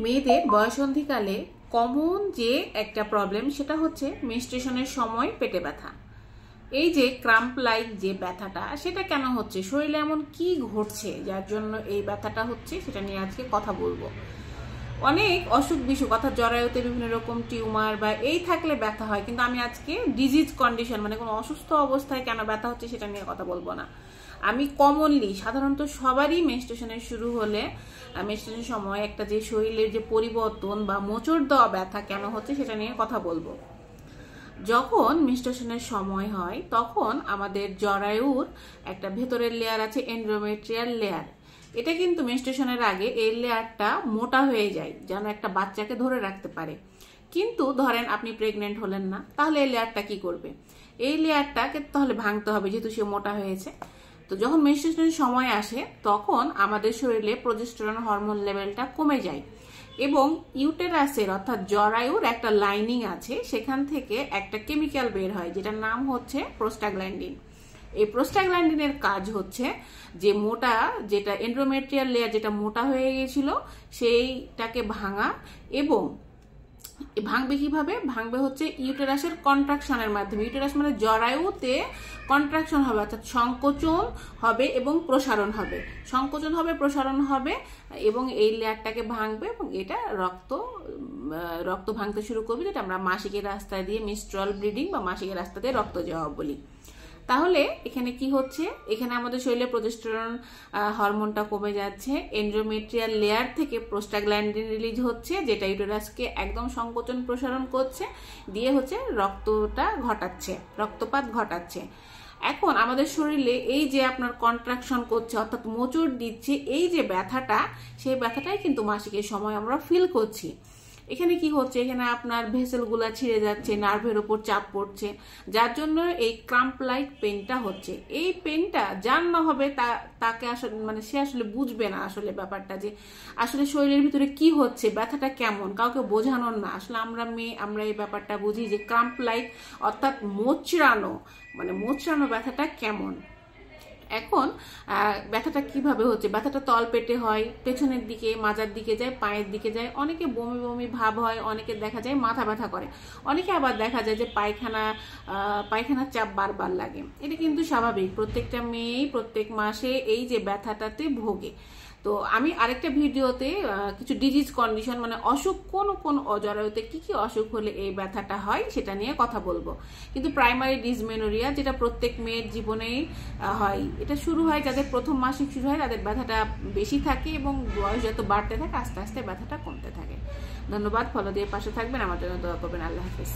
মেয়েদের বয়সন্ধিকালে কমন যে একটা প্রবলেম সেটা হচ্ছে মেনস্ট্রুয়েশনের সময় পেটে ব্যথা। এই যে ক্রাম্প লাইক যে ব্যথাটা সেটা কেন হচ্ছে, শরীরে এমন কি ঘটছে যার জন্য এই ব্যথাটা হচ্ছে, সেটা নিয়ে আজকে কথা বলবো। অনেক অসুখ বিসুখ অর্থাৎ জরায়ুতে বিভিন্ন রকম টিউমার বা এই থাকলে ব্যথা হয়, কিন্তু আমি আজকে ডিজিজ কন্ডিশন মানে কোনো অসুস্থ অবস্থায় কেন ব্যথা হচ্ছে সেটা নিয়ে কথা বলবো না। আমি কমনলি সাধারণত সবারই মেনস্ট্রুয়েশনের শুরু হলে মেনস্ট্রুয়েশনের সময় একটা যে শরীরের যে পরিবর্তন বা মোচড় দেওয়া ব্যথা কেন হচ্ছে সেটা নিয়ে কথা বলবো। যখন মেনস্ট্রুয়েশনের সময় হয় তখন আমাদের জরায়ুর একটা ভেতরের লেয়ার আছে, এন্ডোমেট্রিয়াল লেয়ার। এটা কিন্তু মেনস্ট্রুয়েশনের আগে এই লেয়ারটা মোটা হয়ে যায় যেন একটা বাচ্চাকে ধরে রাখতে পারে। কিন্তু ধরেন আপনি প্রেগনেন্ট হলেন না, তাহলে এই লেয়ারটা কি করবে? এই লেয়ারটাকে তাহলে ভাঙতে হবে যেহেতু সে মোটা হয়েছে। তো যখন মেনস্ট্রুয়েশনের সময় আসে তখন আমাদের শরীরে প্রোজেস্টেরন হরমোন লেভেলটা কমে যায় এবং ইউটেরাসের অর্থাৎ জরায়ুর একটা লাইনিং আছে, সেখান থেকে একটা কেমিক্যাল বের হয় যেটার নাম হচ্ছে প্রোস্টাগ্ল্যান্ডিন। এই প্রোস্টাগ্ল্যান্ডিনের কাজ হচ্ছে যে মোটা যেটা এন্ডোমেট্রিয়াল লেয়ার যেটা মোটা হয়ে গেছিল সেইটাকে ভাঙা। এবং ভাঙবে কিভাবে? ভাঙবে হচ্ছে ইউটেরাসের কন্ট্রাকশনের মাধ্যমে। ইউটেরাস মানে জরায়ুতে কন্ট্রাকশন হবে অর্থাৎ সংকোচন হবে এবং প্রসারণ হবে, সংকোচন হবে প্রসারণ হবে এবং এই লেয়ারটাকে ভাঙবে এবং এটা রক্ত ভাঙতে শুরু করবে, যেটা আমরা মাসিকের রাস্তা দিয়ে মেনস্ট্রুয়াল ব্লিডিং বা মাসিকের রাস্তা দিয়ে রক্ত যাওয়া বলি। তাহলে এখানে কি হচ্ছে? এখানে আমাদের শরীরে প্রোজেস্টেরন হরমোনটা কমে যাচ্ছে, এন্ডোমেট্রিয়াল লেয়ার থেকে প্রোস্টাগ্ল্যান্ডিন রিলিজ হচ্ছে যেটা ইউটেরাসকে একদম সংকোচন প্রসারণ করছে, দিয়ে হচ্ছে রক্তপাত ঘটাচ্ছে। এখন আমাদের শরীরে এই যে আপনার কন্ট্রাকশন করছে অর্থাৎ মোচড় দিচ্ছে, এই যে ব্যথাটা, সেই ব্যথাটাই কিন্তু মাসিকের সময় আমরা ফিল করছি। এখানে কি হচ্ছে? এখানে আপনার ভেসেলগুলা ছিঁড়ে যাচ্ছে, নার্ভের ওপর চাপ পড়ছে, যার জন্য এই ক্রাম্প লাইক পেনটা হচ্ছে। এই পেনটা যার না হবে তাকে আসলে মানে সে আসলে বুঝবে না আসলে ব্যাপারটা, যে আসলে শরীরের ভিতরে কি হচ্ছে, ব্যথাটা কেমন, কাউকে বোঝানোর না। আসলে আমরা এই ব্যাপারটা বুঝি যে ক্রাম্প লাইক অর্থাৎ মোচড়ানো ব্যথাটা কেমন। এখন ব্যথাটা কিভাবে হচ্ছে? ব্যথাটা তল পেটে হয়, পেছনের দিকে, মাজার দিকে যায়, পায়ের দিকে যায়, অনেকে বমি বমি ভাব হয়, অনেকে দেখা যায় মাথা ব্যথা করে, অনেকে আবার দেখা যায় যে পায়খানার চাপ বারবার লাগে। এটা কিন্তু স্বাভাবিক, প্রত্যেকটা মেয়েই প্রত্যেক মাসে এই যে ব্যথাটাতে ভোগে। তো আমি আরেকটা ভিডিওতে কিছু ডিজিজ কন্ডিশন মানে অসুখ কোন জরায়ুতে কি কি অসুখ হলে এই ব্যথাটা হয় সেটা নিয়ে কথা বলবো। কিন্তু প্রাইমারি ডিসমেনোরিয়া যেটা প্রত্যেক মেয়ের জীবনেই হয়, এটা শুরু হয় যাদের প্রথম মাসিক শুরু হয় তাদের ব্যথাটা বেশি থাকে এবং বয়স যত বাড়তে থাকে আস্তে আস্তে ব্যথাটা কমতে থাকে। ধন্যবাদ, ফলো দিয়ে পাশে থাকবেন, আমার জন্য দোয়া করবেন। আল্লাহ হাফেজ।